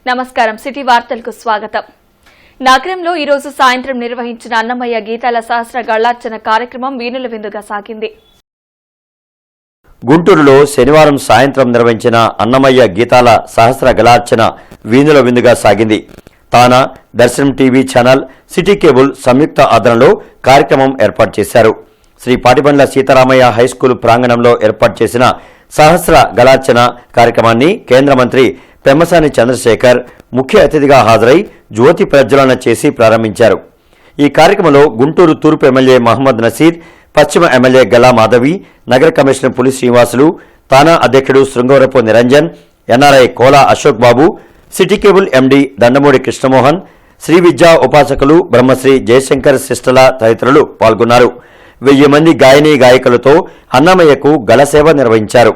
నమస్కారం సిటీ వార్తలకు స్వాగతం. నగరంలో ఈ రోజు సాయంత్రం నిర్వహించిన అన్నమయ్య గీతాల సహస్ర గళార్చన కార్యక్రమం వీణుల విందుగా సాగింది. గుంటూరులో శనివారం సాయంత్రం నిర్వహించిన అన్నమయ్య గీతాల సహస్ర గళార్చన వీణుల విందుగా సాగింది. తానా, దర్శనం టీవీ ఛానల్, సిటీ కేబుల్ సంయుక్త ఆధ్వర్యంలో కార్యక్రమం ఏర్పాటు చేశారు. శ్రీ పాటిబండ్ల సీతారామయ్య హైస్కూల్ ప్రాంగణంలో ఏర్పాటు చేసిన సహస్ర గళార్చన కార్యక్రమాన్ని కేంద్ర మంత్రి పెమ్మసాని చంద్రశేఖర్ ముఖ్య అతిథిగా హాజరై జ్యోతి ప్రజ్వలన చేసి ప్రారంభించారు. ఈ కార్యక్రమంలో గుంటూరు తూర్పు ఎమ్మెల్యే మహమ్మద్ నసీర్, పశ్చిమ ఎమ్మెల్యే గల్లా మాధవి, నగర కమిషనర్ పులి శ్రీనివాసులు, తానా అధ్యక్షుడు Sringavarapu Niranjan, NRI Kola Ashok Babu, city cable MD Dandamudi Krishnamohan, Sri Vidya ఉపాసకులు బ్రహ్మశ్రీ జయశంకర్ సిస్టల తదితరులు పాల్గొన్నారు. 1000 మంది గాయనీ గాయకులతో అన్నమయ్యకు గళసేవ నిర్వహించారు.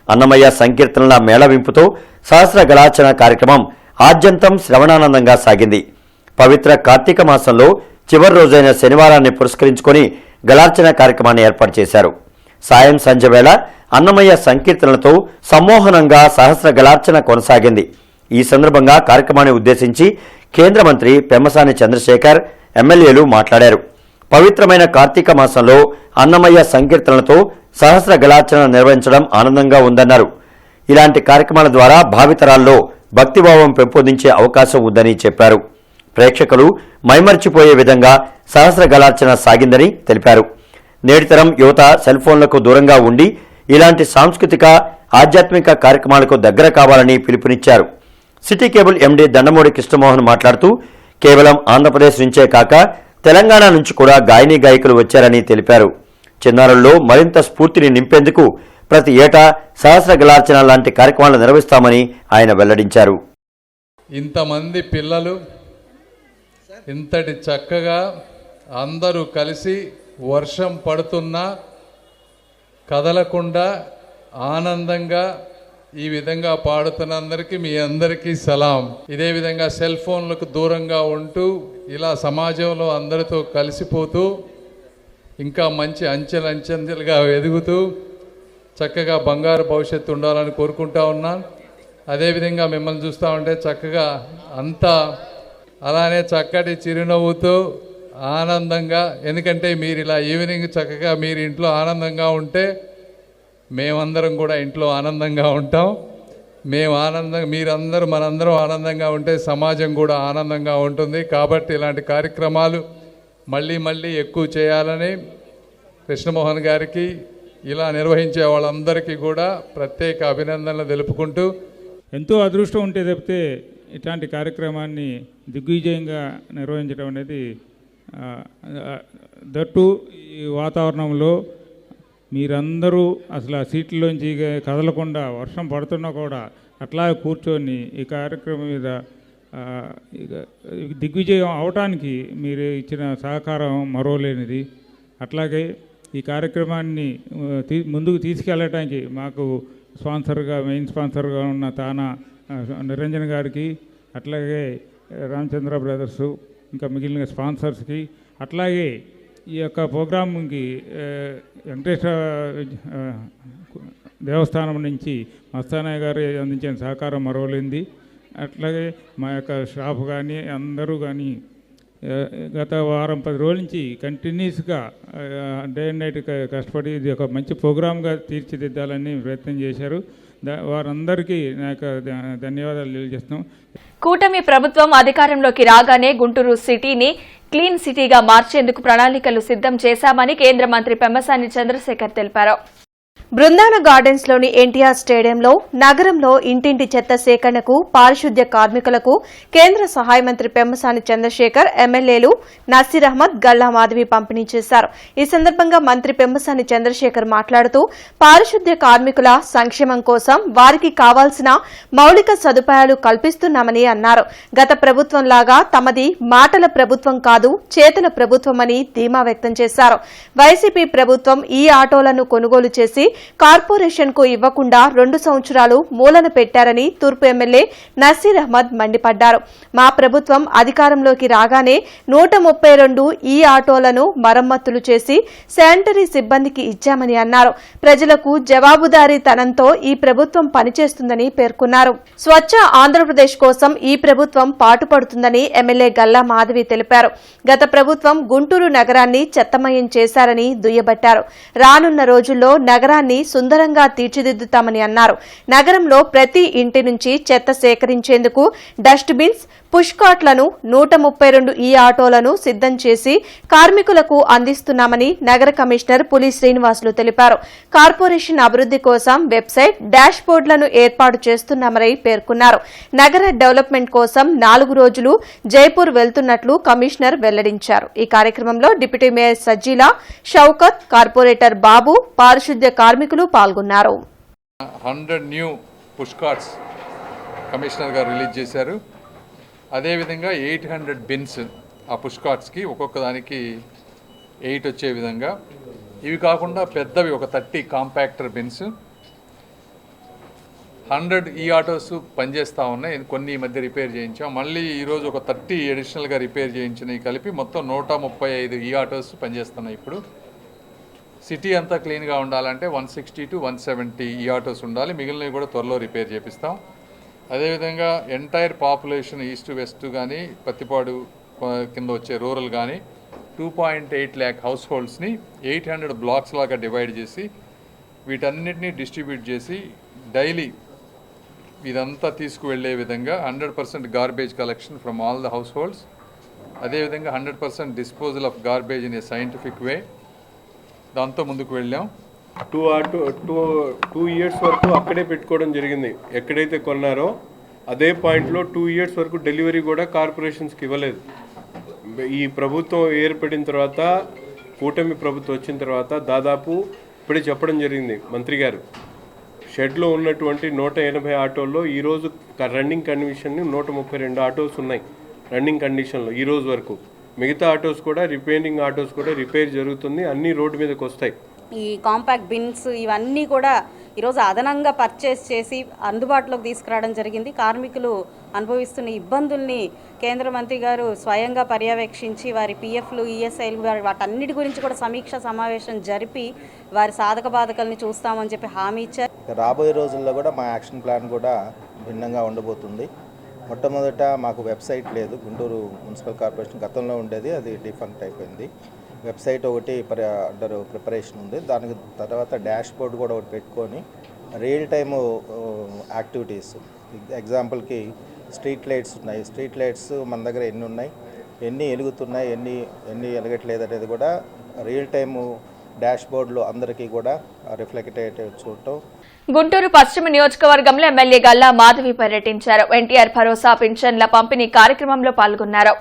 అన్నమయ్య సంకీర్తనల మేళవింపుతో సహస్ర గళార్చన కార్యక్రమం ఆద్యంతం శ్రవణానందంగా సాగింది. పవిత్ర కార్తీక మాసంలో చివరి రోజైన శనివారాన్ని పురస్కరించుకుని గళార్చన కార్యక్రమాన్ని ఏర్పాటు చేశారు. సాయం సంధ్య వేళ అన్నమయ్య సంకీర్తనలతో సమ్మోహనంగా సహస్ర గళార్చన కొనసాగింది. ఈ సందర్భంగా కార్యక్రమాన్ని ఉద్దేశించి కేంద్ర మంత్రి పెమ్మసాని చంద్రశేఖర్, ఎమ్మెల్యేలు మాట్లాడారు. పవిత్రమైన కార్తీక మాసంలో అన్నమయ్య సంకీర్తనలతో సహస్ర గళార్చన నిర్వహించడం ఆనందంగా ఉందన్నారు. ఇలాంటి కార్యక్రమాల ద్వారా భావితరాల్లో భక్తిభావం పెంపొందించే అవకాశం ఉందని చెప్పారు. ప్రేక్షకులు మైమర్చిపోయే విధంగా సహస్ర గళార్చన సాగిందని తెలిపారు. నేటితరం యువత సెల్ ఫోన్లకు దూరంగా ఉండి ఇలాంటి సాంస్కృతిక, ఆధ్యాత్మిక కార్యక్రమాలకు దగ్గర కావాలని పిలుపునిచ్చారు. City cable MD Dandamudi Krishnamohan మాట్లాడుతూ కేవలం ఆంధ్రప్రదేశ్ నుంచే కాక తెలంగాణ నుంచి కూడా గాయనీ గాయకులు వచ్చారని తెలిపారు. చిన్నారుల్లో మరింత స్ఫూర్తిని నింపేందుకు ప్రతి ఏటా సహస్ర గళార్చన లాంటి కార్యక్రమాలు నిర్వహిస్తామని ఆయన వెల్లడించారు. ఇంతమంది పిల్లలు ఇంతటి చక్కగా అందరూ కలిసి వర్షం పడుతున్నా కదలకుండా ఆనందంగా ఈ విధంగా పాడుతున్నందరికీ మీ అందరికీ సలాం. ఇదే విధంగా సెల్ ఫోన్లకు దూరంగా ఉంటూ ఇలా సమాజంలో అందరితో కలిసిపోతూ ఇంకా మంచి అంచెలంచెలుగా ఎదుగుతూ చక్కగా బంగారు భవిష్యత్తు ఉండాలని కోరుకుంటా ఉన్నాను. అదేవిధంగా మిమ్మల్ని చూస్తూ ఉంటే చక్కగా అంతా అలానే చక్కటి చిరునవ్వుతో ఆనందంగా, ఎందుకంటే మీరు ఇలా ఈవినింగ్ చక్కగా మీరు ఇంట్లో ఆనందంగా ఉంటే మేమందరం కూడా ఇంట్లో ఆనందంగా ఉంటాం. మీరందరూ మనందరం ఆనందంగా ఉంటే సమాజం కూడా ఆనందంగా ఉంటుంది. కాబట్టి ఇలాంటి కార్యక్రమాలు మళ్ళీ మళ్ళీ ఎక్కువ చేయాలని కృష్ణమోహన్ గారికి, ఇలా నిర్వహించే వాళ్ళందరికీ కూడా ప్రత్యేక అభినందనలు తెలుపుకుంటూ, ఎంతో అదృష్టం ఉంటే తప్పితే ఇట్లాంటి కార్యక్రమాన్ని దిగ్విజయంగా నిర్వహించడం అనేది దట్టు ఈ వాతావరణంలో మీరందరూ అసలు ఆ సీట్లోంచి కదలకుండా వర్షం పడుతున్నా కూడా అట్లా కూర్చొని ఈ కార్యక్రమం మీద దిగ్విజయం అవటానికి మీరు ఇచ్చిన సహకారం మరోలేనిది. అట్లాగే ఈ కార్యక్రమాన్ని ముందుకు తీసుకెళ్ళటానికి మాకు మెయిన్ స్పాన్సర్గా ఉన్న తానా నిరంజన్ గారికి, అట్లాగే రామచంద్ర బ్రదర్సు, ఇంకా మిగిలిన స్పాన్సర్స్కి, అట్లాగే ఈ యొక్క ప్రోగ్రాంకి వెంకటేశ్వర దేవస్థానం నుంచి మస్తానయ్య గారు అందించిన సహకారం మరవలేంది. అట్లాగే మా యొక్క స్టాఫ్ కానీ అందరూ కానీ గత వారం 10 రోజుల నుంచి కంటిన్యూస్గా డే అండ్ నైట్ కష్టపడి ఇది ఒక మంచి ప్రోగ్రామ్గా తీర్చిదిద్దాలని ప్రయత్నం చేశారు. వారందరికీ నా యొక్క ధన్యవాదాలు తెలియజేస్తున్నాం. కూటమి ప్రభుత్వం అధికారంలోకి రాగానే గుంటూరు సిటీని క్లీన్ సిటీగా మార్చేందుకు ప్రణాళికలు సిద్ధం చేశామని కేంద్ర మంత్రి పెమ్మసాని చంద్రశేఖర్ తెలిపారు. బృందావన గార్డెన్స్ లోని ఎన్టీఆర్ స్టేడియంలో నగరంలో ఇంటింటి చెత్త సేకరణకు పారిశుద్ధ్య కార్మికులకు కేంద్ర సహాయ మంత్రి పెమ్మసాని చంద్రశేఖర్, ఎమ్మెల్యేలు నసీర్ అహ్మద్, గల్లా మాధవి పంపిణీ చేశారు. ఈ సందర్భంగా మంత్రి పెమ్మసాని చంద్రశేఖర్ మాట్లాడుతూ పారిశుద్ధ్య కార్మికుల సంక్షేమం కోసం వారికి కావాల్సిన మౌలిక సదుపాయాలు కల్పిస్తున్నామని అన్నారు. గత ప్రభుత్వంలాగా తమది మాటల ప్రభుత్వం కాదు, చేతల ప్రభుత్వమని ధీమా వ్యక్తం చేశారు. వైసీపీ ప్రభుత్వం ఈ ఆటోలను కొనుగోలు చేసి చేసి కార్పొరేషన్కు ఇవ్వకుండా 2 సంవత్సరాలు మూలన పెట్టారని తూర్పు ఎమ్మెల్యే నసీర్ అహ్మద్ మండిపడ్డారు. మా ప్రభుత్వం అధికారంలోకి రాగానే 132 ఈ ఆటోలను మరమ్మతులు చేసి శానిటరీ సిబ్బందికి ఇచ్చామని అన్నారు. ప్రజలకు జవాబుదారీతనంతో ఈ ప్రభుత్వం పనిచేస్తుందని పేర్కొన్నారు. స్వచ్ఛ ఆంధ్రప్రదేశ్ కోసం ఈ ప్రభుత్వం పాటుపడుతుందని ఎమ్మెల్యే గల్లా మాధవి తెలిపారు. గత ప్రభుత్వం గుంటూరు నగరాన్ని చెత్తమయం చేశారని దుయ్యబట్టారు. రానున్న రోజుల్లో నగరాన్ని సుందరంగా తీర్చిదిద్దుతామని అన్నారు. నగరంలో ప్రతి ఇంటి నుంచి చెత్త సేకరించేందుకు డస్ట్ బిన్స్, పుష్ కార్ట్లను 132 ఈ ఆటోలను సిద్దం చేసి కార్మికులకు అందిస్తున్నామని నగర కమిషనర్ పులి శ్రీనివాసులు తెలిపారు. కార్పొరేషన్ అభివృద్ది కోసం వెబ్సైట్, డాష్ బోర్డులను ఏర్పాటు చేస్తున్నామని పేర్కొన్నారు. నగర డెవలప్మెంట్ కోసం 4 రోజులు జైపూర్ వెళ్తున్నట్లు కమిషనర్ వెల్లడించారు. ఈ కార్యక్రమంలో డిప్యూటీ మేయర్ సజ్జీలా, షౌకత్, కార్పొరేటర్ బాబు, పారిశుద్ధ్య కార్మికులు పాల్గొన్నారు. 100 న్యూ పుష్ కార్ట్స్ కమిషనర్ గారు రిలీజ్ చేశారు. అదేవిధంగా 800 బిన్స్ ఆ పుష్ కార్ట్స్కి ఒక్కొక్క దానికి 8 వచ్చే విధంగా. ఇవి కాకుండా పెద్దవి ఒక 30 కాంపాక్టర్ బిన్స్, 100 ఈ ఆటోస్ పనిచేస్తూ ఉన్నాయి. కొన్ని ఈ మధ్య రిపేర్ చేయించాం. మళ్ళీ ఈరోజు ఒక 30 అడిషనల్గా రిపేర్ చేయించినవి కలిపి మొత్తం 135 ఈ ఆటోస్ పనిచేస్తున్నాయి. ఇప్పుడు సిటీ అంతా క్లీన్గా ఉండాలంటే 160 to 170 ఈ ఆటోస్ ఉండాలి. మిగిలినవి కూడా త్వరలో రిపేర్ చేపిస్తాం. అదేవిధంగా ఎంటైర్ పాపులేషన్ ఈస్ట్ వెస్ట్ కానీ పత్తిపాడు కింద వచ్చే రూరల్ కానీ 2.8 lakh హౌస్ హోల్డ్స్ని 800 బ్లాక్స్ లాగా డివైడ్ చేసి వీటన్నిటినీ డిస్ట్రిబ్యూట్ చేసి డైలీ ఇదంతా తీసుకువెళ్ళే విధంగా 100% garbage collection from all the house holds, అదేవిధంగా 100% disposal of garbage in a scientific వే, దాంతో ముందుకు వెళ్ళాం. 2 years వరకు అక్కడే పెట్టుకోవడం జరిగింది. ఎక్కడైతే కొన్నారో అదే పాయింట్లో 2 years వరకు డెలివరీ కూడా కార్పొరేషన్స్కి ఇవ్వలేదు. ఈ ప్రభుత్వం ఏర్పడిన తర్వాత, కూటమి ప్రభుత్వం వచ్చిన తర్వాత దాదాపు ఇప్పుడే చెప్పడం జరిగింది మంత్రి గారు, షెడ్లో ఉన్నటువంటి 180 ఆటోల్లో ఈరోజు రన్నింగ్ కండిషన్ 132 ఆటోస్ ఉన్నాయి రన్నింగ్ కండిషన్లో ఈరోజు వరకు. మిగతా ఆటోస్ కూడా రిపేరింగ్ ఆటోస్ కూడా రిపేర్ జరుగుతుంది, అన్నీ రోడ్డు మీదకి వస్తాయి. ఈ కాంపాక్ట్ బిన్స్ ఇవన్నీ కూడా ఈరోజు అదనంగా పర్చేస్ చేసి అందుబాటులోకి తీసుకురావడం జరిగింది. కార్మికులు అనుభవిస్తున్న ఇబ్బందుల్ని కేంద్ర మంత్రి గారు స్వయంగా పర్యవేక్షించి వారి పిఎఫ్లు, ఈఎస్ఐలు వాటన్నిటి గురించి కూడా సమీక్ష సమావేశం జరిపి వారి సాధక బాధకల్ని చూస్తామని చెప్పి హామీ ఇచ్చారు. రాబోయే రోజుల్లో కూడా మా యాక్షన్ ప్లాన్ కూడా భిన్నంగా ఉండబోతుంది. మొట్టమొదట మాకు వెబ్సైట్ లేదు. గుంటూరు మున్సిపల్ కార్పొరేషన్ గతంలో ఉండేది, అది డిఫంక్ట్ అయిపోయింది. వెబ్సైట్ ఒకటి అండర్ ప్రిపరేషన్ ఉంది. దానికి తర్వాత డాష్ బోర్డ్ కూడా ఒకటి పెట్టుకొని రియల్ టైము యాక్టివిటీస్, ఎగ్జాంపుల్కి స్ట్రీట్ లైట్స్ ఉన్నాయి. స్ట్రీట్ లైట్స్ మన దగ్గర ఎన్ని ఉన్నాయి, ఎన్ని వెలుగుతున్నాయి, ఎన్ని వెలగట్లేదు అనేది కూడా రియల్ టైము డాష్ బోర్డులో అందరికీ కూడా రిఫ్లెక్ట్ అయ్యేట్టు చూడటం. గుంటూరు పశ్చిమ నియోజకవర్గంలో ఎమ్మెల్యే గల్లా మాధవి పర్యటించారు. ఎన్టీఆర్ భరోసా పింఛన్ల పంపిణీ కార్యక్రమంలో పాల్గొన్నారు.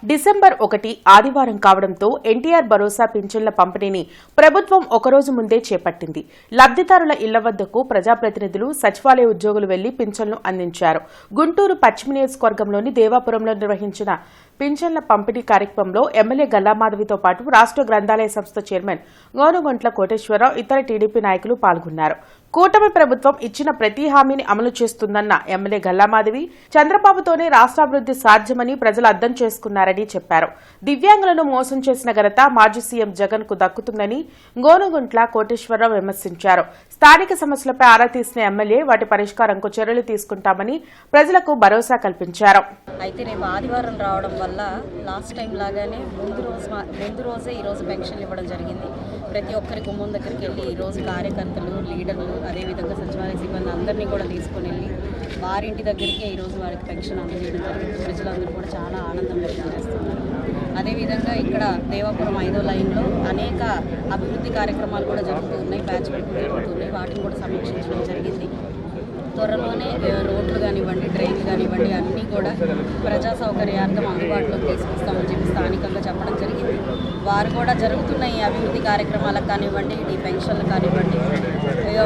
డిసెంబర్ 1 ఆదివారం కావడంతో ఎన్టీఆర్ భరోసా పింఛన్ల పంపిణీని ప్రభుత్వం ఒకరోజు ముందే చేపట్టింది. లబ్దిదారుల ఇళ్ల వద్దకు ప్రజాప్రతినిధులు, సచివాలయ ఉద్యోగులు వెళ్లి పింఛన్లు అందించారు. గుంటూరు పశ్చిమ నియోజకవర్గంలోని దేవాపురంలో నిర్వహించిన పింఛన్ల పంపిణీ కార్యక్రమంలో ఎమ్మెల్యే గల్లామాధవితో పాటు రాష్ట్ర గ్రంథాలయ సంస్థ చైర్మన్ గోనుగొంట్ల కోటేశ్వరరావు, ఇతర టీడీపీ నాయకులు పాల్గొన్నారు. కూటమి ప్రభుత్వం ఇచ్చిన ప్రతి హామీని అమలు చేస్తుందన్న ఎమ్మెల్యే గల్లామాధవి, చంద్రబాబుతోనే రాష్ట్రాభివృద్ది సాధ్యమని ప్రజలు అర్థం చేసుకున్నారని చెప్పారు. దివ్యాంగులను మోసం చేసిన ఘనత మాజీ సీఎం జగన్ కు దక్కుతుందని గోనుగొంట్ల కోటేశ్వరరావు విమర్శించారు. స్థానిక సమస్యలపై ఆరా తీసిన ఎమ్మెల్యే వాటి పరిష్కారంకు చర్యలు తీసుకుంటామని ప్రజలకు భరోసా కల్పించారు. అయితే రేపు ఆదివారం రావడం వల్ల లాస్ట్ టైం లాగానే ముందు రోజే ఈరోజు పెన్షన్లు ఇవ్వడం జరిగింది. ప్రతి ఒక్కరి గుమ్మం దగ్గరికి వెళ్ళి ఈరోజు కార్యకర్తలు, లీడర్లు, అదేవిధంగా సచివాలయ సిబ్బంది అందరినీ కూడా తీసుకుని వెళ్ళి వారింటి దగ్గరికి ఈరోజు వారికి పెన్షన్ అందజేయడం జరిగింది. ప్రజలందరూ కూడా చాలా ఆనందం వ్యక్తం చేస్తున్నారు. అదేవిధంగా ఇక్కడ దేవాపురం 5వ లైన్లో అనేక అభివృద్ధి కార్యక్రమాలు కూడా జరుగుతూ ఉన్నాయి, బ్యాచ్ పెట్టుకుని జరుగుతున్నాయి. వాటిని కూడా సమీక్షించడం జరిగింది. త్వరలోనే రోడ్లు కానివ్వండి, డ్రైన్లు కానివ్వండి అన్నీ కూడా ప్రజా సౌకర్యార్థం అందుబాటులోకి తీసుకొస్తామని చెప్పి స్థానికంగా చెప్పడం జరిగింది. వారు కూడా జరుగుతున్న ఈ అభివృద్ధి కార్యక్రమాలకు కానివ్వండి, ఈ పెన్షన్లు కానివ్వండి,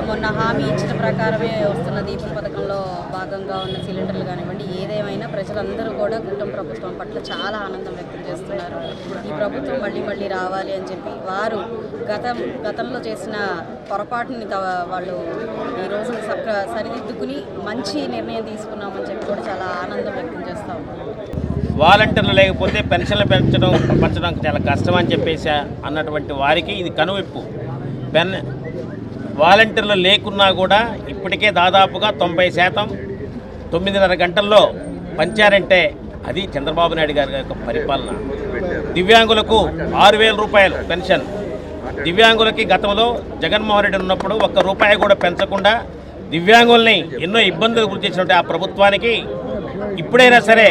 మొన్న హామీ ఇచ్చిన ప్రకారమే వస్తున్న దీపం పథకంలో భాగంగా ఉన్న సిలిండర్లు కానివ్వండి, ఏదేమైనా ప్రజలందరూ కూడా కూటమి ప్రభుత్వం పట్ల చాలా ఆనందం వ్యక్తం చేస్తున్నారు. ఈ ప్రభుత్వం మళ్ళీ రావాలి అని చెప్పి వారు గతంలో చేసిన పొరపాటుని వాళ్ళు ఈరోజు సరిదిద్దుకుని మంచి నిర్ణయం తీసుకున్నామని చెప్పి కూడా చాలా ఆనందం వ్యక్తం చేస్తూ ఉన్నారు. వాలంటీర్లు లేకపోతే పెన్షన్లు పంచడం చాలా కష్టం అని చెప్పేసి అన్నటువంటి వారికి ఇది కనువిప్పు. వాలంటీర్లు లేకున్నా కూడా ఇప్పటికే దాదాపుగా 90% 9.5 గంటల్లో పంచారంటే అది చంద్రబాబు నాయుడు గారి యొక్క పరిపాలన. దివ్యాంగులకు 6,000 రూపాయలు పెన్షన్. దివ్యాంగులకి గతంలో జగన్మోహన్ రెడ్డి ఉన్నప్పుడు ₹1 కూడా పెంచకుండా దివ్యాంగుల్ని ఎన్నో ఇబ్బందులు గురి చేసినట్టు ఆ ప్రభుత్వానికి ఇప్పుడైనా సరే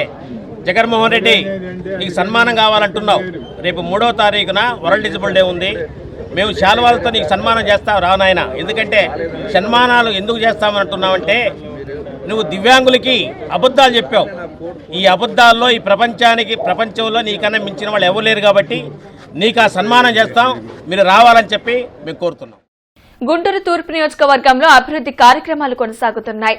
జగన్మోహన్ రెడ్డి నీకు సన్మానం కావాలంటున్నావు. రేపు 3వ తారీఖున వరల్డ్ డిజబుల్ డే ఉంది. మేము శాలువాలతో నీకు సన్మానం చేస్తావు రానాయన. ఎందుకంటే సన్మానాలు ఎందుకు చేస్తామంటున్నావంటే నువ్వు దివ్యాంగులకి అబద్ధాలు చెప్పావు. ఈ అబద్ధాల్లో ఈ ప్రపంచంలో నీకన్నా మించిన వాళ్ళు ఎవరు లేరు కాబట్టి నీకు ఆ సన్మానం చేస్తాం, మీరు రావాలని చెప్పి మేము కోరుతున్నాం. గుంటూరు తూర్పు నియోజకవర్గంలో అభివృద్ధి కార్యక్రమాలు కొనసాగుతున్నాయి.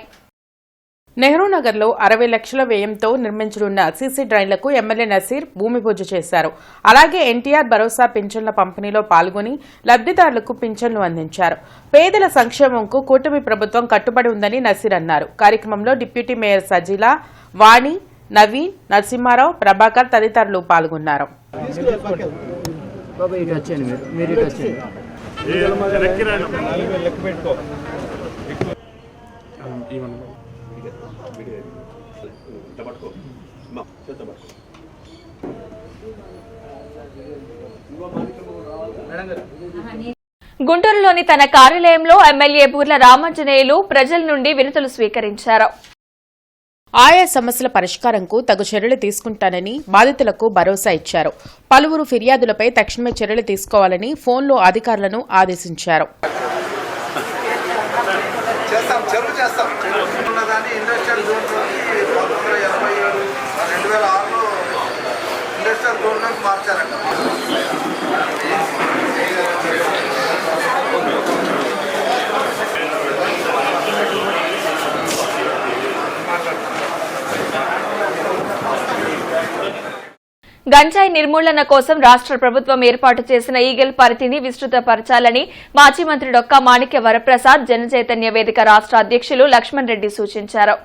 నెహ్రూ నగర్లో 60 లక్షల వ్యయంతో నిర్మించనున్న సీసీ డ్రైన్లకు ఎమ్మెల్యే నసీర్ భూమి పూజ చేశారు. అలాగే ఎన్టీఆర్ భరోసా పింఛన్ల పంపిణీలో పాల్గొని లబ్దిదారులకు పింఛన్లు అందించారు. పేదల సంక్షేమంకు కూటమి ప్రభుత్వం కట్టుబడి ఉందని నసీర్ అన్నారు. కార్యక్రమంలో డిప్యూటీ మేయర్ సజీలా, వాణి, నవీన్, నరసింహారావు, ప్రభాకర్ తదితరులు పాల్గొన్నారు. గుంటూరులోని తన కార్యాలయంలో ఎమ్మెల్యే బూర్ల రామాంజనేయులు ప్రజల నుండి వినతులు స్వీకరించారు. ఆయా సమస్యల పరిష్కారంకు తగు చర్యలు తీసుకుంటానని బాధితులకు భరోసా ఇచ్చారు. పలువురు ఫిర్యాదులపై తక్షణమే చర్యలు తీసుకోవాలని ఫోన్లో అధికారులను ఆదేశించారు. గంజాయి నిర్మూలన కోసం రాష్ట్ర ప్రభుత్వం ఏర్పాటు చేసిన ఈగల్ పరిధిని విస్తృతపరచాలని మాజీ మంత్రి డొక్కా మాణిక్య వరప్రసాద్ జనచైతన్య వేదిక రాష్ట్ర అధ్యక్షులు లక్ష్మణ్ రెడ్డి సూచించారు.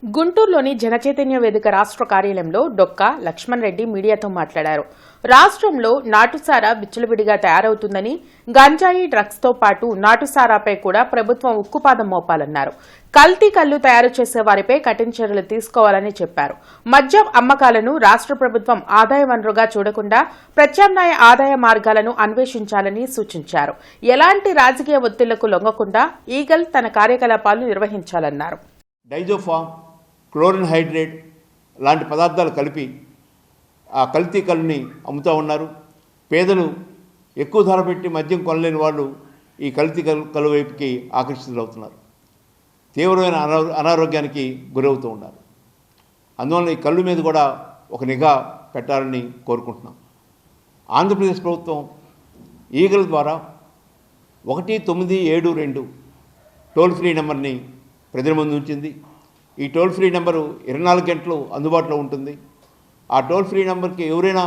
గుంటూరులోని జనచైతన్య వేదిక రాష్ట్ర కార్యాలయంలో డొక్కా లక్ష్మణ్ రెడ్డి మీడియాతో మాట్లాడారు. రాష్ట్రంలో నాటుసారా విచ్చలవిడిగా తయారవుతుందని, గంజాయి డ్రగ్స్తో పాటు నాటుసారాపై కూడా ప్రభుత్వం ఉక్కుపాదం మోపాలన్నారు. కల్తీ కల్లు తయారు చేసే వారిపై కఠిన చర్యలు తీసుకోవాలని చెప్పారు. మద్యం అమ్మకాలను రాష్ట్ర ప్రభుత్వం ఆదాయ వనరుగా చూడకుండా ప్రత్యామ్నాయ ఆదాయ మార్గాలను అన్వేషించాలని సూచించారు. ఎలాంటి రాజకీయ ఒత్తిళ్లకు లొంగకుండా ఈగల్ తన కార్యకలాపాలు నిర్వహించాలన్నారు. డైజోఫామ్, క్లోరిన్ హైడ్రేట్ లాంటి పదార్థాలు కలిపి ఆ కల్తీ కల్లుని అమ్ముతూ ఉన్నారు. పేదలు ఎక్కువ ధర పెట్టి మద్యం కొనలేని వాళ్ళు ఈ కల్తీ కల్లు వైపుకి ఆకర్షితులవుతున్నారు. తీవ్రమైన అనారోగ్యానికి గురవుతూ ఉన్నారు. అందువల్ల ఈ కళ్ళు మీద కూడా ఒక నిఘా పెట్టాలని కోరుకుంటున్నాం. ఆంధ్రప్రదేశ్ ప్రభుత్వం ఈగల్ ద్వారా 1972 టోల్ ఫ్రీ నెంబర్ని ప్రజల ముందు ఉంచింది. ఈ టోల్ ఫ్రీ నెంబరు 24 గంటలు అందుబాటులో ఉంటుంది. ఆ టోల్ ఫ్రీ నెంబర్కి ఎవరైనా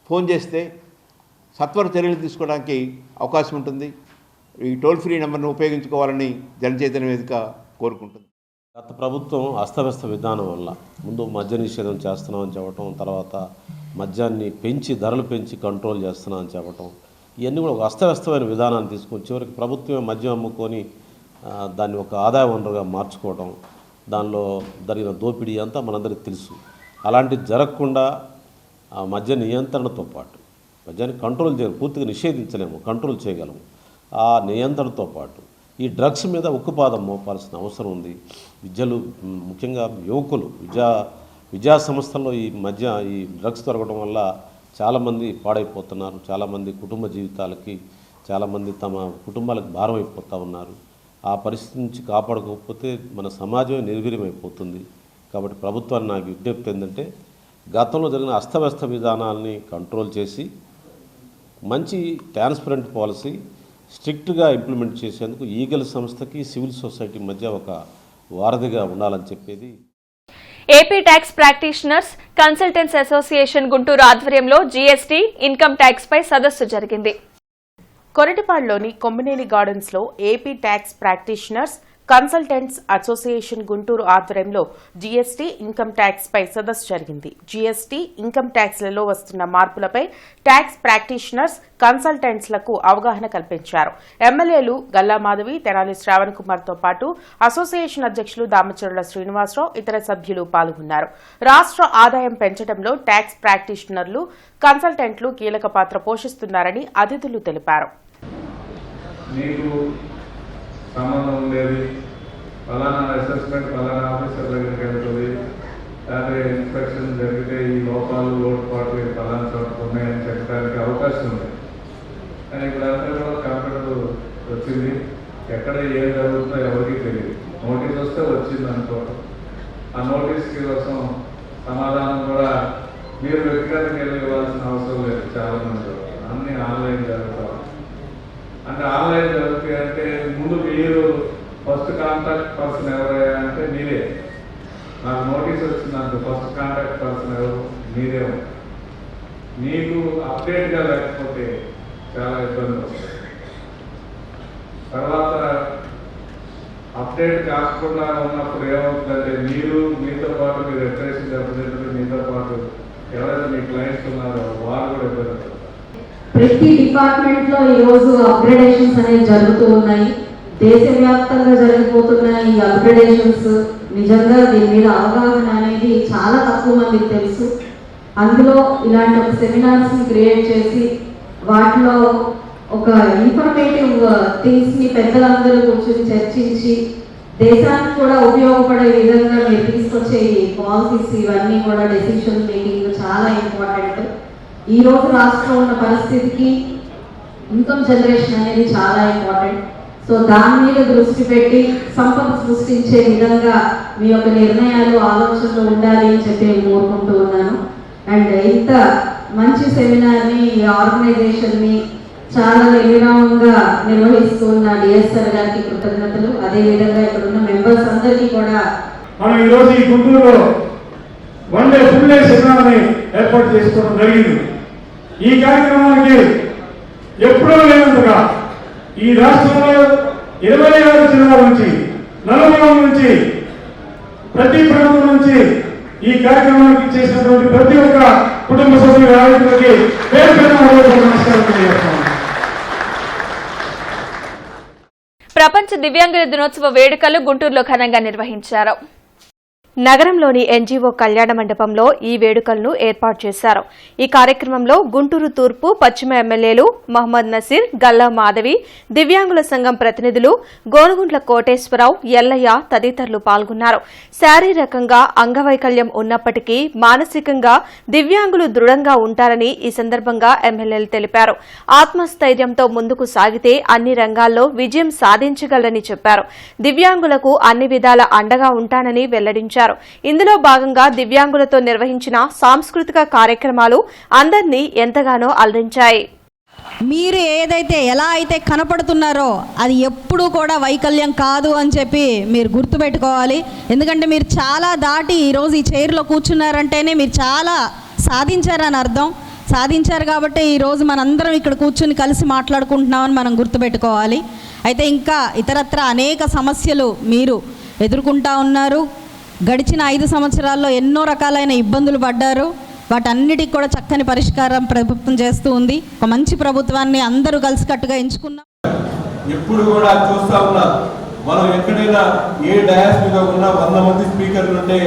ఫోన్ చేస్తే సత్వర చర్యలు తీసుకోవడానికి అవకాశం ఉంటుంది. ఈ టోల్ ఫ్రీ నెంబర్ను ఉపయోగించుకోవాలని జనచైతన్య వేదిక కోరుకుంటుంది. గత ప్రభుత్వం అస్తవ్యస్త విధానం వల్ల ముందు మద్య నిషేధం చేస్తున్నామని చెప్పటం, తర్వాత మద్యాన్ని ధరలు పెంచి కంట్రోల్ చేస్తున్నామని చెప్పటం, ఇవన్నీ కూడా ఒక అస్తవ్యస్తమైన విధానాన్ని తీసుకొని చివరికి ప్రభుత్వమే మద్యం అమ్ముకొని దాన్ని ఒక ఆదాయ వనరుగా మార్చుకోవడం, దానిలో జరిగిన దోపిడీ అంతా మనందరికీ తెలుసు. అలాంటివి జరగకుండా ఆ మద్య నియంత్రణతో పాటు మద్యాన్ని కంట్రోల్ చేయలేము, పూర్తిగా నిషేధించలేము, కంట్రోల్ చేయగలము. ఆ నియంత్రణతో పాటు ఈ డ్రగ్స్ మీద ఉక్కుపాదం మోపాల్సిన అవసరం ఉంది. ముఖ్యంగా యువకులు విద్యా సంస్థల్లో ఈ డ్రగ్స్ దొరకడం వల్ల చాలామంది పాడైపోతున్నారు. చాలామంది కుటుంబ జీవితాలకి చాలామంది తమ కుటుంబాలకు భారం అయిపోతూ ఉన్నారు. ఆ పరిస్థితి నుంచి కాపాడుకోకపోతే మన సమాజమే నిర్వీర్యమైపోతుంది. కాబట్టి ప్రభుత్వాన్ని నాకు విజ్ఞప్తి ఏంటంటే గతంలో జరిగిన అస్తవ్యస్త విధానాలని కంట్రోల్ చేసి మంచి ట్రాన్స్పరెంట్ పాలసీ, స్ట్రిక్ట్గా ఇంప్లిమెంట్ చేసేందుకు ఈగల్ సంస్థకి సివిల్ సొసైటీ మధ్య ఒక వారధిగా ఉండాలని చెప్పేది. AP tax practitioners consultants association Guntur ఆధ్వర్యంలో జీఎస్టీ ఇన్కమ్ ట్యాక్స్ పై సదస్సు జరిగింది. కొరటిపాడులోని కొమ్మినేని గార్డెన్స్ లో AP tax practitioners consultants association Guntur ఆధ్వర్యంలో జీఎస్టీ ఇన్కమ్ ట్యాక్స్ పై సదస్సు జరిగింది. జీఎస్టీ ఇన్కమ్ ట్యాక్స్లలో వస్తున్న మార్పులపై ట్యాక్స్ ప్రాక్టీషనర్స్ కన్సల్టెంట్స్లకు అవగాహన కల్పించారు. ఎమ్మెల్యేలు గల్లా మాధవి, తెనాలి శ్రావణ్ కుమార్ తో పాటు అసోసియేషన్ అధ్యక్షులు దామచర్ల శ్రీనివాసరావు, ఇతర సభ్యులు పాల్గొన్నారు. రాష్ట్ర ఆదాయం పెంచడంలో ట్యాక్స్ ప్రాక్టీషనర్లు, కన్సల్టెంట్లు కీలక పాత్ర పోషిస్తున్నారని అతిథులు తెలిపారు. సంబంధం ఉండేది, ఫలానా అసెస్మెంట్ ఫలానా ఆఫీసర్ దగ్గరికి వెళ్తుంది, అదే ఇన్స్పెక్షన్ జరిగితే ఈ లోపాలు లోటుపాట్లు ఫలానా చోట్ల ఉన్నాయని చెప్పడానికి అవకాశం ఉంది. కానీ ఇప్పుడు అంతా కూడా కంప్యూటర్ వచ్చింది, ఎక్కడ ఏం జరుగుతుందో ఎవరికి తెలియదు. నోటీస్ వస్తే వచ్చింది అనుకోవడం, ఆ నోటీస్ కోసం సమాధానం కూడా మీరు వ్యక్తిగతంగా వెళ్ళి ఇవ్వాల్సిన అవసరం లేదు. చాలా మంది అన్నీ ఆన్లైన్ జరుగుతాం. అంటే ఆన్లైన్ జరుగుతాయి అంటే ముందు మీరు ఫస్ట్ కాంటాక్ట్ పర్సన్ ఎవరయ్యా అంటే మీరే. నాకు నోటీస్ వచ్చిందంటే ఫస్ట్ కాంటాక్ట్ పర్సన్ ఎవరు మీరే. మీకు అప్డేట్గా లేకపోతే చాలా ఇబ్బంది వస్తుంది. తర్వాత అప్డేట్ కాకుండా ఉన్నప్పుడు ఏమవుతుందంటే మీతో పాటు మీరు రిప్రజెంటేటివ్ రిప్రజెంటేటివ్ మీతో పాటు ఎవరైతే మీ క్లయింట్స్ ఉన్నారో వారు కూడా ఇబ్బంది పడతారు. ప్రతి డిపార్ట్మెంట్ లో ఈరోజు అప్గ్రేడేషన్స్ అనేవి జరుగుతూ ఉన్నాయి. దేశవ్యాప్తంగా జరిగిపోతున్న ఈ అప్గ్రేడేషన్స్ నిజంగా దీని మీద అవగాహన అనేది చాలా తక్కువ మందికి తెలుసు. అందులో ఇలాంటి ఒక సెమినార్స్ ని క్రియేట్ చేసి వాటిలో ఒక ఇన్ఫర్మేటివ్ థింగ్స్ ని పెద్దలందరూ కూర్చొని చర్చించి దేశానికి కూడా ఉపయోగపడే విధంగా మీరు తీసుకొచ్చే పాలసీస్ ఇవన్నీ కూడా డెసిషన్ మేకింగ్ చాలా ఇంపార్టెంట్. ఈ రోజు రాష్ట్రంలో ఉన్న పరిస్థితికి ఇన్కమ్ జనరేషన్ అనేది చాలా ఇంపార్టెంట్. సో దాని మీద దృష్టి పెట్టి సంపద సృష్టించే విధంగా మీ యొక్క నిర్ణయాలు ఆలోచనలు ఉండాలి అని చెప్పి నేను కోరుకుంటూ ఉన్నాను. అండ్ ఇంత మంచి సెమినార్ని ఈ ఆర్గనైజేషన్ని చాలా నిర్విరామంగా నిర్వహిస్తున్న డిఎస్ఆర్ గారికి కృతజ్ఞతలు. అదేవిధంగా ఇక్కడ ఉన్న మెంబర్స్ అందరికీ కూడా మనం ఈరోజు ఈ గుంటూరులో వన్ డే ఫుల్ డే సెమినార్ని ఏర్పాటు చేసుకోవడం జరిగింది. ఈ కార్యక్రమానికి ఎప్పుడూ లేనంతగా ఈ రాష్ట్రంలో 26 జిల్లాల నుంచి, నలుగురు నుంచి, ప్రతి ప్రాంతం నుంచి ఈ కార్యక్రమానికి చేసినటువంటి ప్రతి ఒక్క కుటుంబ సభ్యుల ఆరోగ్యానికి పేరు నమస్కారం తెలియజేస్తాను. ప్రపంచ దివ్యాంగుల దినోత్సవ వేడుకలు గుంటూరులో ఘనంగా నిర్వహించారు. నగరంలోని ఎన్జీఓ కళ్యాణ మండపంలో ఈ వేడుకలను ఏర్పాటు చేశారు. ఈ కార్యక్రమంలో గుంటూరు తూర్పు, పశ్చిమ ఎమ్మెల్యేలు మహమ్మద్ నసీర్, గల్లా మాధవి, దివ్యాంగుల సంఘం ప్రతినిధులు గోనుగుంట్ల కోటేశ్వరరావు, ఎల్లయ్య తదితరులు పాల్గొన్నారు. శారీరకంగా అంగవైకల్యం ఉన్నప్పటికీ మానసికంగా దివ్యాంగులు దృఢంగా ఉంటారని ఈ సందర్భంగా ఎమ్మెల్యేలు తెలిపారు. ఆత్మస్థైర్యంతో ముందుకు సాగితే అన్ని రంగాల్లో విజయం సాధించగలరని చెప్పారు. దివ్యాంగులకు అన్ని విధాల అండగా ఉంటానని వెల్లడించారు. ఇందులో భాగంగా దివ్యాంగులతో నిర్వహించిన సాంస్కృతిక కార్యక్రమాలు అందరినీ ఎంతగానో అలరించాయి. మీరు ఎలా అయితే కనపడుతున్నారో అది ఎప్పుడూ కూడా వైకల్యం కాదు అని చెప్పి మీరు గుర్తుపెట్టుకోవాలి. ఎందుకంటే మీరు చాలా దాటి ఈరోజు ఈ చైర్లో కూర్చున్నారంటేనే మీరు చాలా సాధించారని అర్థం. సాధించారు కాబట్టి ఈరోజు మనందరం ఇక్కడ కూర్చుని కలిసి మాట్లాడుకుంటున్నామని మనం గుర్తుపెట్టుకోవాలి. అయితే ఇంకా ఇతరత్ర అనేక సమస్యలు మీరు ఎదుర్కొంటా ఉన్నారు. గడిచిన 5 సంవత్సరాల్లో ఎన్నో రకాలైన ఇబ్బందులు పడ్డారు. వాటన్నిటికి కూడా చక్కని పరిష్కారం ప్రభుత్వం చేస్తూ ఉంది. ఒక మంచి ప్రభుత్వాన్ని అందరూ కలిసికట్టుగా ఎంచుకున్నాం. ఎప్పుడు కూడా చూస్తూ ఉన్నా మనం ఎక్కడైనా ఏ డయాస్ మీద ఉన్నా 100 మంది స్పీకర్లు ఉంటే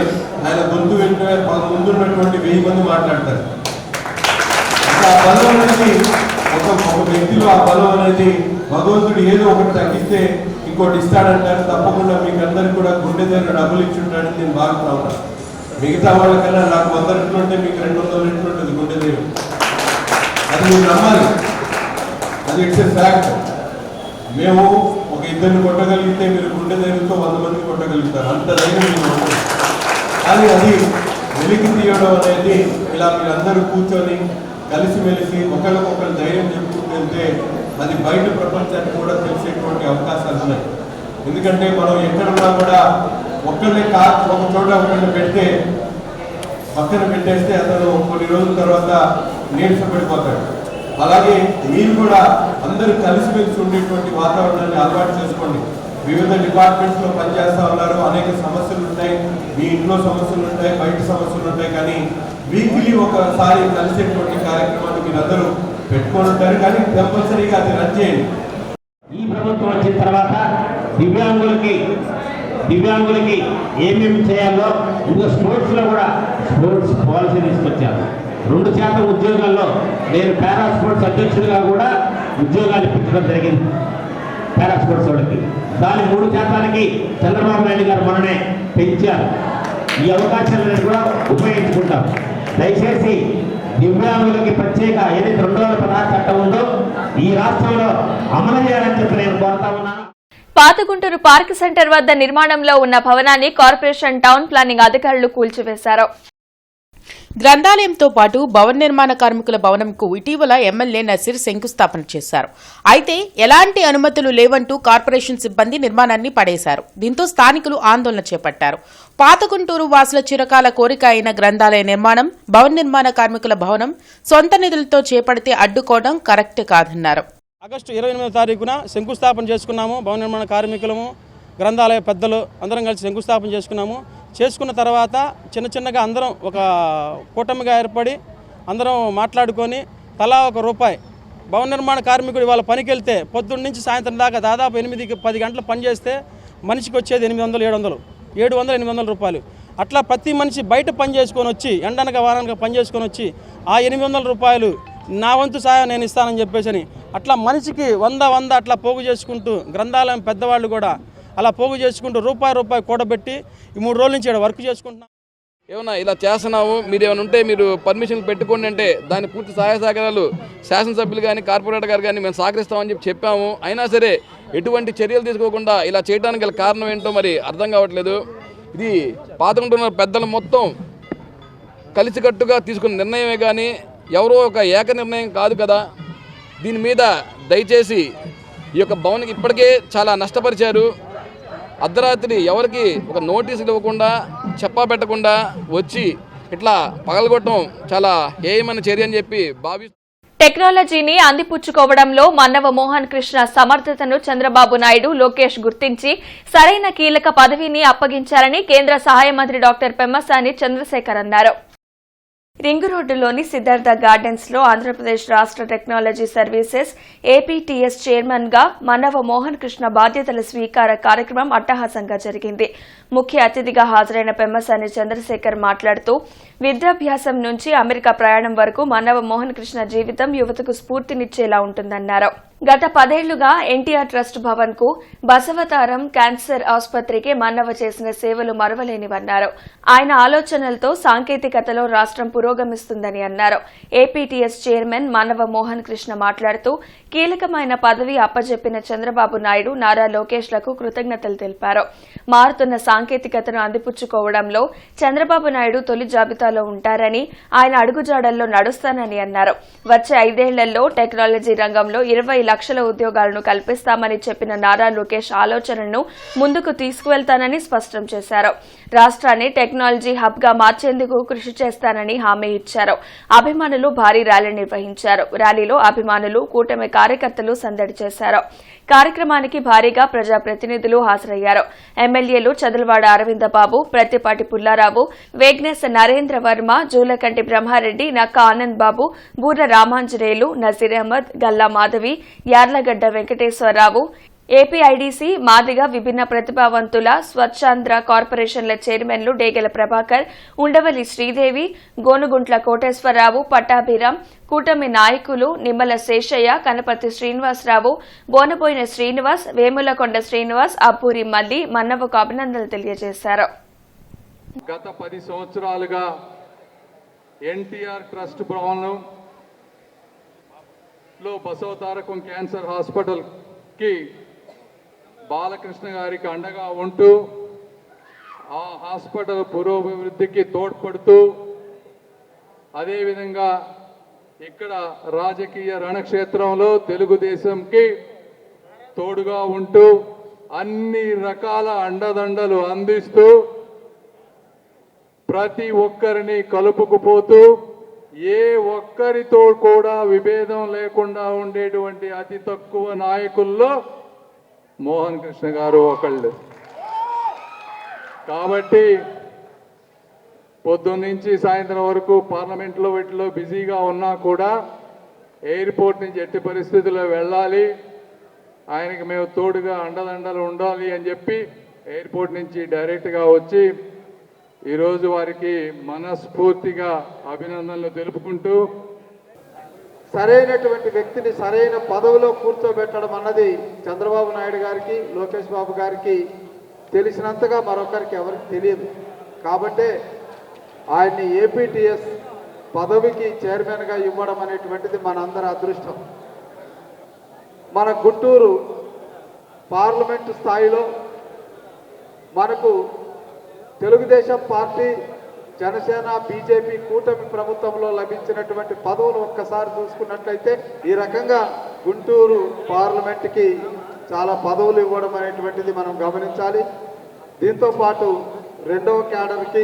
ఆయన గొంతు వెంటనే ముందున్నటువంటి 1000 మంది మాట్లాడతారు. ఆ బలం అనేది ఒక వ్యక్తిలో ఆ బలం అనేది భగవంతుడు ఏదో ఒకటి తగ్గిస్తే ఇంకోటి ఇస్తాడంటారు. తప్పకుండా మీకు అందరికి కూడా గుండె దగ్గర డబ్బులు ఇచ్చుంటాడని నేను భావిస్తా ఉన్నాను. మిగతా వాళ్ళకన్నా నాకు 100 రెట్లు ఉంటే మీకు 200 రెట్లు ఉంటుంది గుండె దగ్గర. అది మీరు నమ్మాలి. అది ఇట్స్ ఎ ఫ్యాక్ట్. మేము ఒక 2 కొట్టగలిగితే మీరు గుండె ధైర్యంతో 100 మంది కొట్టగలుగుతారు. అంత ధైర్యం మీరు ఉంటుంది. కానీ అది వెలికి తీయడం అనేది ఇలా మీరందరూ కూర్చొని కలిసిమెలిసి ఒకరికొకరు ధైర్యం చెప్పుకుంటూ వెళ్తే అది బయట ప్రపంచానికి కూడా తెలిసేటువంటి అవకాశాలు ఉన్నాయి. ఎందుకంటే మనం ఎక్కడున్నా కూడా ఒక్కరిని ఒక చోట ఒకరిని పెడితే పక్కన పెట్టేస్తే అతను కొన్ని రోజుల తర్వాత నీరసపడిపోతాడు. అలాగే మీరు కూడా అందరూ కలిసిమెలిసి ఉండేటువంటి వాతావరణాన్ని అలవాటు చేసుకోండి. వివిధ డిపార్ట్మెంట్స్లో పనిచేస్తూ ఉన్నారు, అనేక సమస్యలు ఉంటాయి, మీ ఇంట్లో సమస్యలు ఉంటాయి, బయట సమస్యలు ఉంటాయి. కానీ వీక్లీ ఒకసారి కలిసేటువంటి కార్యక్రమాన్ని మీరందరూ పెట్టుకొని ఉంటారు. కానీ కంపల్సరీగా అది రన్ చేయండి. ఈ ప్రభుత్వం వచ్చిన తర్వాత దివ్యాంగులకి ఏమేమి చేయాలో ఇంకా స్పోర్ట్స్లో కూడా స్పోర్ట్స్ పాలసీ తీసుకొచ్చారు. 2% ఉద్యోగాల్లో నేను పారా స్పోర్ట్స్ అధ్యక్షుడిగా కూడా ఉద్యోగాలు ఇప్పించడం జరిగింది పారా స్పోర్ట్స్ వాళ్ళకి. దాని 3% చంద్రబాబు నాయుడు గారు మొన్ననే పెంచారు. ఈ అవకాశాలను కూడా ఉపయోగించుకుంటాం. దయచేసి దివ్యాంగులకి ప్రత్యేక ఏదైతే 2016 చట్టం ఉందో ఈ రాష్ట్రంలో అమలు చేయాలని చెప్పి నేను కోరుతా ఉన్నాను. పాత గుంటూరు పార్క్ సెంటర్ వద్ద నిర్మాణంలో ఉన్న భవనాన్ని కార్పొరేషన్ టౌన్ ప్లానింగ్ అధికారులు కూల్చివేశారు. గ్రంథాలయంతో పాటు భవన నిర్మాణ కార్మికుల భవనంకు ఇటీవల ఎమ్మెల్యే నసీర్ శంకుస్థాపన చేశారు. అయితే ఎలాంటి అనుమతులు లేవంటూ కార్పొరేషన్ సిబ్బంది నిర్మాణాన్ని పడేశారు. దీంతో స్థానికులు ఆందోళన చేపట్టారు. పాత గుంటూరు వాసుల చిరకాల కోరిక అయిన గ్రంథాలయ నిర్మాణం, భవన నిర్మాణ కార్మికుల భవనం సొంత నిధులతో చేపడితే అడ్డుకోవడం కరెక్ట్ కాదన్నారు. ఆగస్టు 28వ తారీఖున శంకుస్థాపన చేసుకున్నాము. భవన నిర్మాణ కార్మికులము, గ్రంథాలయ పెద్దలు అందరం కలిసి శంకుస్థాపన చేసుకున్నాము. చేసుకున్న తర్వాత చిన్నగా అందరం ఒక కూటమిగా ఏర్పడి అందరం మాట్లాడుకొని తలా ₹1 భవన నిర్మాణ కార్మికుడు వాళ్ళ పనికి వెళ్తే పొద్దున్న నుంచి సాయంత్రం దాకా దాదాపు 8-10 గంటలు పనిచేస్తే మనిషికి వచ్చేది 700-800 రూపాయలు. అట్లా ప్రతి మనిషి బయట పని చేసుకొని వచ్చి ఎండనగా వారానికి పని చేసుకొని వచ్చి ఆ ₹800 నా వంతు సాయం నేను ఇస్తానని చెప్పేసి అట్లా మనిషికి 100 అట్లా పోగు చేసుకుంటూ గ్రంథాలయం పెద్దవాళ్ళు కూడా అలా పోగు చేసుకుంటూ రూపాయి కూడబెట్టి ఈ 3 రోజుల నుంచి ఇక్కడ వర్క్ చేసుకుంటున్నాం. ఏమన్నా ఇలా చేస్తున్నాము, మీరు ఏమైనా ఉంటే మీరు పర్మిషన్లు పెట్టుకోండి అంటే దాని పూర్తి సహాయ సహకారాలు శాసనసభ్యులు కానీ కార్పొరేటర్ గారు కానీ మేము సహకరిస్తామని చెప్పాము. అయినా సరే ఎటువంటి చర్యలు తీసుకోకుండా ఇలా చేయడానికి గల కారణం ఏంటో మరి అర్థం కావట్లేదు. ఇది పాతకుంటున్న పెద్దలు మొత్తం కలిసికట్టుగా తీసుకున్న నిర్ణయమే కానీ ఎవరో ఒక ఏక నిర్ణయం కాదు కదా. దీని మీద దయచేసి ఈ యొక్క భవన్కి ఇప్పటికే చాలా నష్టపరిచారు. అర్ధరాత్రి ఎవరికి ఒక నోటీసులు ఇవ్వకుండా చెప్పా పెట్టకుండా వచ్చి ఇట్లా పగలగొట్టడం చాలా హేయమైన చర్య అని చెప్పి భావిస్తూ టెక్నాలజీని అందిపుచ్చుకోవడంలో మన్నవ మోహన్ కృష్ణ సమర్థతను చంద్రబాబు నాయుడు, లోకేష్ గుర్తించి సరైన కీలక పదవిని అప్పగించారని కేంద్ర సహాయ మంత్రి డాక్టర్ పెమ్మసాని చంద్రశేఖర్ అన్నారు. రింగ్ రోడ్డులోని సిద్ధార్థ గార్డెన్స్ లో ఆంధ్రప్రదేశ్ రాష్ట్ర టెక్నాలజీ సర్వీసెస్ ఏపీటీఎస్ చైర్మన్ గా మన్నవ మోహన్ కృష్ణ బాధ్యతల స్వీకార కార్యక్రమం అట్టహాసంగా జరిగింది. ముఖ్య అతిథిగా హాజరైన పెమ్మసాని చంద్రశేఖర్ మాట్లాడుతూ విద్యాభ్యాసం నుంచి అమెరికా ప్రయాణం వరకు మన్నవ మోహన్ కృష్ణ జీవితం యువతకు స్ఫూర్తినిచ్చేలా ఉంటుందన్నారు. గత 10 ఏళ్లుగా ఎన్టీఆర్ ట్రస్ట్ భవన్ కు, బసవతారం క్యాన్సర్ ఆసుపత్రికి మన్నవ చేసిన సేవలు మరవలేనివన్నారు. ఆయన ఆలోచనలతో సాంకేతికతలో రాష్ట్రం పురోగమిస్తుందని అన్నారు. ఏపీటీఎస్ చైర్మన్ మన్నవ మోహన్ కృష్ణ మాట్లాడుతూ కీలకమైన పదవి అప్పజెప్పిన చంద్రబాబు నాయుడు, నారా లోకేష్లకు కృతజ్ఞతలు తెలిపారు. మారుతున్న సాంకేతికతను అందిపుచ్చుకోవడంలో చంద్రబాబు నాయుడు తొలి జాబితాలో ఉంటారని, ఆయన అడుగుజాడల్లో నడుస్తానని అన్నారు. వచ్చే 5 ఏళ్లలో టెక్నాలజీ రంగంలో 20 లక్షల ఉద్యోగాలను కల్పిస్తామని చెప్పిన నారా లోకేష్ ఆలోచనను ముందుకు తీసుకువెళ్తానని స్పష్టం చేశారు. రాష్ట్రాన్ని టెక్నాలజీ హబ్ గా మార్చేందుకు కృషి చేస్తానని హామీ ఇచ్చారు. అభిమానులు భారీ ర్యాలీ నిర్వహించారు. ర్యాలీలో అభిమానులు, కూటమి కార్యకర్తలు సందడి చేశారు. కార్యక్రమానికి భారీగా ప్రజాప్రతినిధులు హాజరయ్యారు. ఎమ్మెల్యేలు చదలవాడ అరవిందబాబు, ప్రత్తిపాటి పుల్లారావు, వేగ్నేశ నరేంద్ర వర్మ, జూలకంటి బ్రహ్మారెడ్డి, నక్కా ఆనంద్ బాబు, బూర్ర రామాంజనేయులు, నజీర్ అహ్మద్, గల్లా మాధవి, యార్లగడ్డ వెంకటేశ్వరరావు, ఏపీఐడీసీ మాదిగ విభిన్న ప్రతిభావంతుల స్వచ్ఛాంధ్ర కార్పొరేషన్ల చైర్మన్లు డేగెల ప్రభాకర్, ఉండవల్లి శ్రీదేవి, గోనుగుంట్ల కోటేశ్వరరావు, పట్టాభిరాం, కూటమి నాయకులు నిమ్మల శేషయ్య, కనపర్తి శ్రీనివాసరావు, బోనబోయిన శ్రీనివాస్, వేములకొండ శ్రీనివాస్, అబ్బూరి మల్లి మన్నవకు అభినందనలు తెలియజేశారు. గత 10 సంవత్సరాలుగా ఎన్టీఆర్ ట్రస్ట్ భవన్లో బసవతారకం క్యాన్సర్ హాస్పిటల్కి బాలకృష్ణ గారికి అండగా ఉంటూ ఆ హాస్పిటల్ పురోభివృద్ధికి తోడ్పడుతూ అదేవిధంగా ఇక్కడ రాజకీయ రణక్షేత్రంలో తెలుగుదేశంకి తోడుగా ఉంటూ అన్ని రకాల అండదండలు అందిస్తూ ప్రతి ఒక్కరిని కలుపుకుపోతూ ఏ ఒక్కరితో కూడా విభేదం లేకుండా ఉండేటువంటి అతి తక్కువ నాయకుల్లో మోహన్ కృష్ణ గారు ఒకళ్ళు. కాబట్టి పొద్దున్నుంచి సాయంత్రం వరకు పార్లమెంట్లో వీటిలో బిజీగా ఉన్నా కూడా ఎయిర్పోర్ట్ నుంచి ఎట్టి పరిస్థితుల్లో వెళ్ళాలి, ఆయనకి మేము తోడుగా అండదండలు ఉండాలి అని చెప్పి ఎయిర్పోర్ట్ నుంచి డైరెక్ట్గా వచ్చి ఈరోజు వారికి మనస్ఫూర్తిగా అభినందనలు తెలుపుకుంటూ, సరైనటువంటి వ్యక్తిని సరైన పదవిలో కూర్చోబెట్టడం అన్నది చంద్రబాబు నాయుడు గారికి, లోకేష్ బాబు గారికి తెలిసినంతగా మరొకరికి ఎవరికి తెలియదు. కాబట్టే ఆయన్ని ఏపీటీఎస్ పదవికి చైర్మన్గా ఇవ్వడం అనేటువంటిది మనందరి అదృష్టం. మన గుంటూరు పార్లమెంటు స్థాయిలో మనకు తెలుగుదేశం పార్టీ, జనసేన, బీజేపీ కూటమి ప్రభుత్వంలో లభించినటువంటి పదవులు ఒక్కసారి చూసుకున్నట్లయితే ఈ రకంగా గుంటూరు పార్లమెంటుకి చాలా పదవులు ఇవ్వడం అనేటువంటిది మనం గమనించాలి. దీంతోపాటు రెండవ క్యాడర్కి,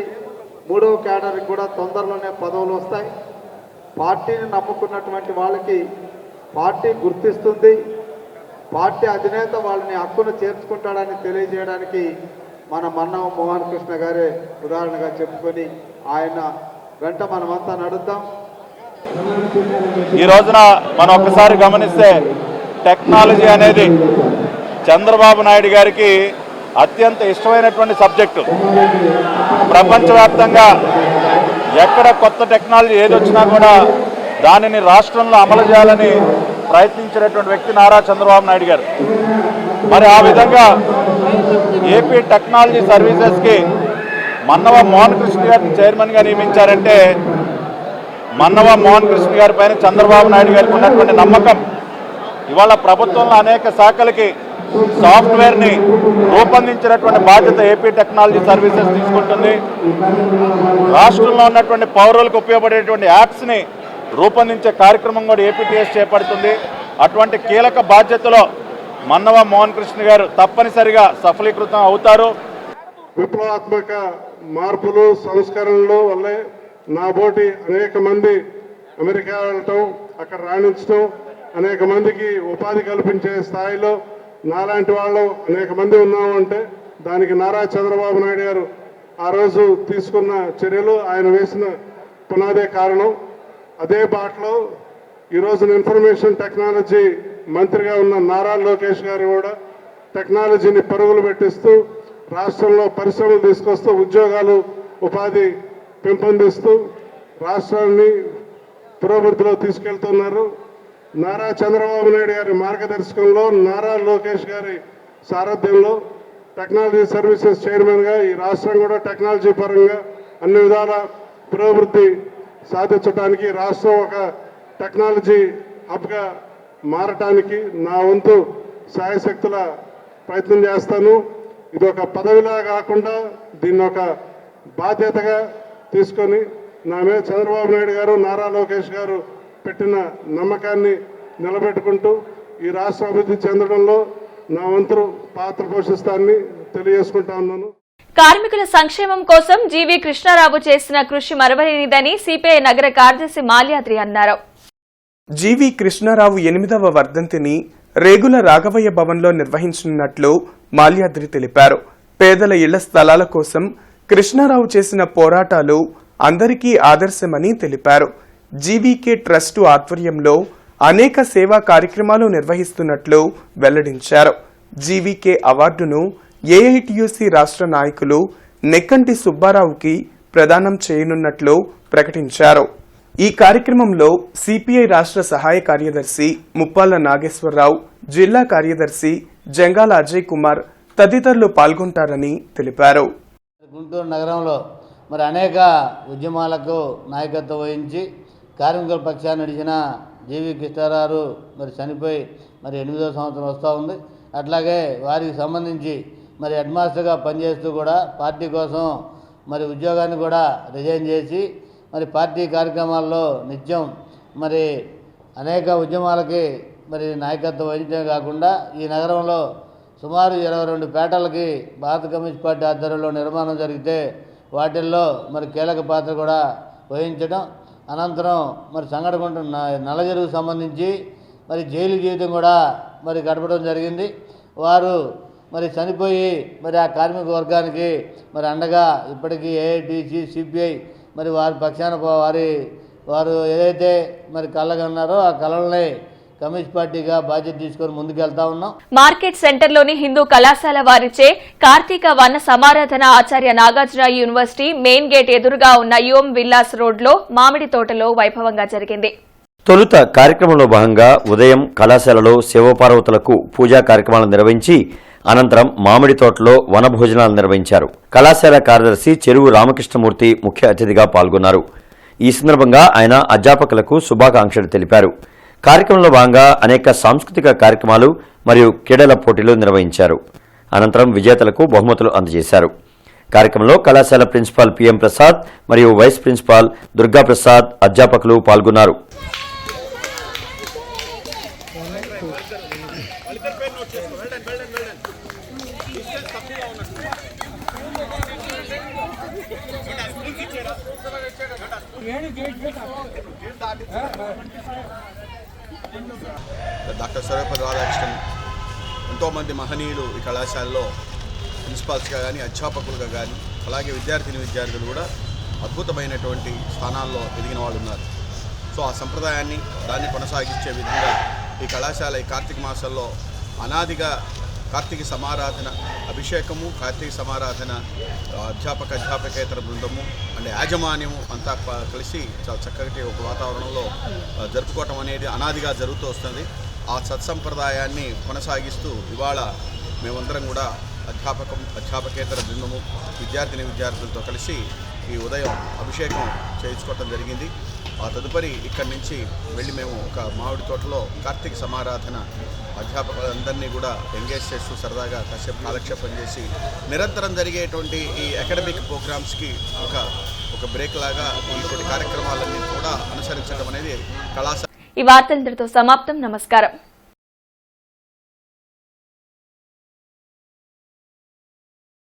మూడవ క్యాడర్కి కూడా తొందరలోనే పదవులు వస్తాయి. పార్టీని నమ్ముకున్నటువంటి వాళ్ళకి పార్టీ గుర్తిస్తుంది, పార్టీ అధినేత వాళ్ళని హక్కును చేర్చుకుంటాడని తెలియజేయడానికి మన మన్నవ మోహన్ కృష్ణ గారే ఉదాహరణగా చెప్పుకొని ఆయన వెంట మనమంతా నడుద్దాం. ఈ రోజున మనం ఒకసారి గమనిస్తే టెక్నాలజీ అనేది చంద్రబాబు నాయుడు గారికి అత్యంత ఇష్టమైనటువంటి సబ్జెక్టు. ప్రపంచవ్యాప్తంగా ఎక్కడ కొత్త టెక్నాలజీ ఏది వచ్చినా కూడా దానిని రాష్ట్రంలో అమలు చేయాలని ప్రయత్నించినటువంటి వ్యక్తి నారా చంద్రబాబు నాయుడు గారు. మరి ఆ విధంగా ఏపీ టెక్నాలజీ సర్వీసెస్కి మన్నవ మోహన్ కృష్ణ గారిని చైర్మన్గా నియమించారంటే మన్నవ మోహన్ కృష్ణ గారి పైన చంద్రబాబు నాయుడు గారికి ఉన్నటువంటి నమ్మకం. ఇవాళ ప్రభుత్వంలో అనేక శాఖలకి సాఫ్ట్వేర్ని రూపొందించినటువంటి బాధ్యత ఏపీ టెక్నాలజీ సర్వీసెస్ తీసుకుంటుంది. రాష్ట్రంలో ఉన్నటువంటి పౌరులకు ఉపయోగపడేటువంటి యాప్స్ని రూపొందించే కార్యక్రమం కూడా ఏపీటీఎస్ చేపడుతుంది. అటువంటి కీలక బాధ్యతలో మన్నవ మోహన్ కృష్ణ గారు తప్పనిసరిగా సఫలీకృతం అవుతారు. విప్లవాత్మక మార్పులు, సంస్కరణలు వల్లే నాబోటి అనేక మంది అమెరికా వెళ్ళటం, అక్కడ రాణించడం, అనేక మందికి ఉపాధి కల్పించే స్థాయిలో నాలాంటి వాళ్ళు అనేక మంది ఉన్నాము అంటే దానికి నారా చంద్రబాబు నాయుడు గారు ఆ రోజు తీసుకున్న చర్యలు, ఆయన వేసిన పునాదే కారణం. అదే బాటలో ఈరోజున ఇన్ఫర్మేషన్ టెక్నాలజీ మంత్రిగా ఉన్న నారా లోకేష్ గారు కూడా టెక్నాలజీని పరుగులు పెట్టిస్తూ రాష్ట్రంలో పరిశ్రమలు తీసుకొస్తూ ఉద్యోగాలు, ఉపాధి పెంపొందిస్తూ రాష్ట్రాన్ని పురోభివృద్ధిలో తీసుకెళ్తున్నారు. నారా చంద్రబాబు నాయుడు గారి మార్గదర్శకంలో, నారా లోకేష్ గారి సారథ్యంలో టెక్నాలజీ సర్వీసెస్ చైర్మన్గా ఈ రాష్ట్రం కూడా టెక్నాలజీ పరంగా అన్ని విధాల పురోభివృద్ధి సాధించడానికి, రాష్ట్రం ఒక టెక్నాలజీ హబ్గా మారటానికి నా వంతు శాయశక్తుల ప్రయత్నం చేస్తాను. ఇది ఒక పదవిలా కాకుండా దీన్ని ఒక బాధ్యతగా తీసుకొని నా మీద చంద్రబాబు నాయుడు గారు, నారా లోకేష్ గారు పెట్టిన నమ్మకాన్ని నిలబెట్టుకుంటూ ఈ రాష్ట్ర అభివృద్ధి చెందడంలో నా వంతు పాత్ర పోషిస్తానని తెలియజేసుకుంటా ఉన్నాను. కార్మికుల సంక్షేమం కోసం జీవీ కృష్ణారావు చేసిన కృషి మరవలేనిదని సిపిఐ నగర కార్యదర్శి మాల్యాద్రి అన్నారు. జీవీ కృష్ణారావు 8వ వర్ధంతిని రేగుల రాఘవయ్య భవన్లో నిర్వహించనున్నట్లు మాల్యాద్రి తెలిపారు. పేదల ఇళ్ల స్థలాల కోసం కృష్ణారావు చేసిన పోరాటాలు అందరికీ ఆదర్శమని తెలిపారు. జీవీకే ట్రస్టు ఆధ్వర్యంలో అనేక సేవా కార్యక్రమాలు నిర్వహిస్తున్నట్లు వెల్లడించారు. జీవీకే అవార్డును ఏఐటియుసి రాష్ట్ర నాయకులు నెక్కంటి సుబ్బారావుకి ప్రదానం చేయనున్నట్లు ప్రకటించారు. ఈ కార్యక్రమంలో సిపిఐ రాష్ట్ర సహాయ కార్యదర్శి ముప్పాళ్ల నాగేశ్వరరావు, జిల్లా కార్యదర్శి జంగాల అజయ్ కుమార్ తదితరులు పాల్గొంటారని తెలిపారు. గుంటూరు నగరంలో మరి అనేక ఉద్యమాలకు నాయకత్వం వహించి కార్మికుల పక్షాన్ని నడిచిన జీవీ కృష్ణారావు మరి చనిపోయి మరి 8వ సంవత్సరం వస్తూ ఉంది. అట్లాగే వారికి సంబంధించి మరి హెడ్ మాస్టర్గా పనిచేస్తూ కూడా పార్టీ కోసం మరి ఉద్యోగాన్ని కూడా రిజైన్ చేసి మరి పార్టీ కార్యక్రమాల్లో నిత్యం మరి అనేక ఉద్యమాలకి మరి నాయకత్వం వహించే కాకుండా ఈ నగరంలో సుమారు 22 పేటలకి భారత కమ్యూనిస్ట్ పార్టీ ఆధ్వర్యంలో నిర్మాణం జరిగితే వాటిల్లో మరి కీలక పాత్ర కూడా వహించడం, అనంతరం మరి సంగడగుంట నల్లజెరువుకు సంబంధించి మరి జైలు జీవితం కూడా మరి గడపడం జరిగింది. వారు మరి చనిపోయి మరి ఆ కార్మిక వర్గానికి మరి అండగా ఇప్పటికీ ఏఐటీసీ, సిపిఐ మరి వారి పక్షాన వారు ఏదైతే మరి కళ్ళగన్నారో ఆ కళల్ని కమ్యూనిస్ట్ పార్టీగా బాధ్యత తీసుకొని ముందుకెళ్తా ఉన్నాం. మార్కెట్ సెంటర్లోని హిందూ కళాశాల వారిచే కార్తీక వన సమారాధన Acharya Nagarjuna university main gate ఎదురుగా ఉన్న యుఎం విల్లాస్ రోడ్లో మామిడి తోటలో వైభవంగా జరిగింది. తొలుత కార్యక్రమంలో భాగంగా ఉదయం కళాశాలలో శివపార్వతులకు పూజా కార్యక్రమాలు నిర్వహించి అనంతరం మామిడి తోటలో వనభోజనాలు నిర్వహించారు. కళాశాల కార్యదర్శి చెరువు రామకృష్ణమూర్తి ముఖ్య అతిథిగా పాల్గొన్నారు. ఈ సందర్భంగా ఆయన అధ్యాపకులకు శుభాకాంక్షలు తెలిపారు. కార్యక్రమంలో భాగంగా అనేక సాంస్కృతిక కార్యక్రమాలు మరియు క్రీడల పోటీలు నిర్వహించారు. అనంతరం విజేతలకు బహుమతులు అందజేశారు. కార్యక్రమంలో కళాశాల ప్రిన్సిపాల్ పిఎం ప్రసాద్ మరియు వైస్ ప్రిన్సిపాల్ దుర్గాప్రసాద్ అధ్యాపకులు పాల్గొన్నారు. డాక్టర్ సర్వేపల్లి రాధాకృష్ణన్ ఎంతోమంది మహనీయులు ఈ కళాశాలలో ప్రిన్సిపాల్స్గా కానీ అధ్యాపకులుగా కానీ అలాగే విద్యార్థులు కూడా అద్భుతమైనటువంటి స్థానాల్లో ఎదిగిన వాళ్ళు ఉన్నారు. సో ఆ సంప్రదాయాన్ని దాన్ని కొనసాగించే విధంగా ఈ కళాశాల ఈ కార్తీక మాసంలో అనాదిగా కార్తీక సమారాధన అభిషేకము, కార్తీక సమారాధన అధ్యాపకేతర బృందము అంటే యాజమాన్యము అంతా కలిసి చాలా చక్కటి ఒక వాతావరణంలో జరుపుకోవటం అనేది అనాదిగా జరుగుతూ వస్తుంది. ఆ సత్సంప్రదాయాన్ని కొనసాగిస్తూ ఇవాళ మేమందరం కూడా అధ్యాపకేతర బృందము విద్యార్థులతో కలిసి ఈ ఉదయం అభిషేకం చేయించుకోవటం జరిగింది. ఆ తదుపరి ఇక్కడి నుంచి వెళ్ళి మేము ఒక మామిడి తోటలో కార్తీక సమారాధన అధ్యాపకులందరినీ కూడా ఎంగేజ్ చేస్తూ సరదాగా కాసేపు కాలక్షేపం చేసి నిరంతరం జరిగేటువంటి ఈ అకాడమిక్ ప్రోగ్రామ్స్కి ఒక బ్రేక్ లాగా ఇటువంటి కార్యక్రమాలన్నీ కూడా అనుసరించడం అనేది కళాశాల. ఈ వార్తలందరితో సమాప్తం. నమస్కారం.